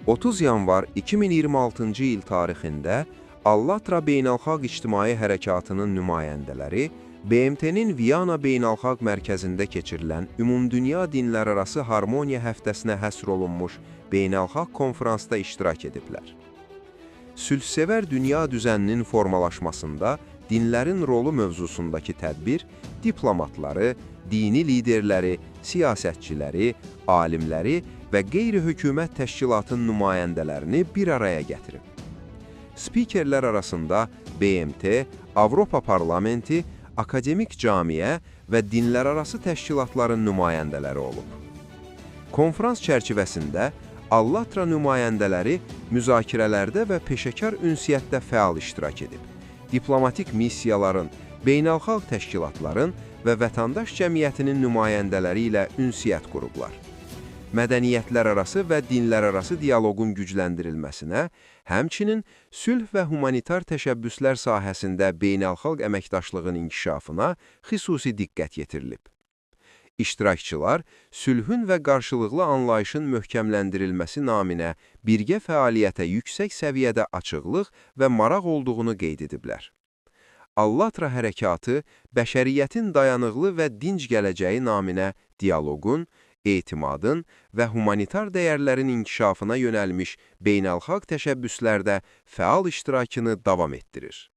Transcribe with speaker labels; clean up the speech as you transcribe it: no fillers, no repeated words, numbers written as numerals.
Speaker 1: 30 yanvar 2026-cı il tarixində Allatra Beynəlxalq İctimai Hərəkatının nümayəndələri BMT-nin Viyana Beynəlxalq Mərkəzində keçirilən Ümumdünya Dinlərarası Harmoniya Həftəsinə həsr olunmuş beynəlxalq konferansda iştirak ediblər. Sülhsevər dünya düzəninin formalaşmasında dinlərin rolu mövzusundakı tədbir diplomatları, dini liderləri, siyasətçiləri, alimləri və qeyri-hökumət təşkilatın nümayəndələrini bir araya gətirib. Spikerlər arasında BMT, Avropa Parlamenti, akademik camiə və dinlərarası təşkilatların nümayəndələri olub. Konferans çərçivəsində Allatra nümayəndələri müzakirələrdə və peşəkar ünsiyyətdə fəal iştirak edib. Diplomatik missiyaların, beynəlxalq təşkilatların və vətəndaş cəmiyyətinin nümayəndələri ilə ünsiyyət qurublar. Mədəniyyətlərarası və dinlərarası dialoqun gücləndirilməsinə, həmçinin sülh və humanitar təşəbbüslər sahəsində beynəlxalq əməkdaşlığın inkişafına xüsusi diqqət yetirilib. İştirakçılar, sülhün və qarşılıqlı anlayışın möhkəmləndirilməsi naminə birgə fəaliyyətə yüksək səviyyədə açıqlıq və maraq olduğunu qeyd ediblər. Allatra hərəkatı, bəşəriyyətin dayanıqlı və dinc gələcəyi naminə dialoqun, etimadın və humanitar dəyərlərin inkişafına yönəlmiş beynəlxalq təşəbbüslərdə fəal iştirakını davam etdirir.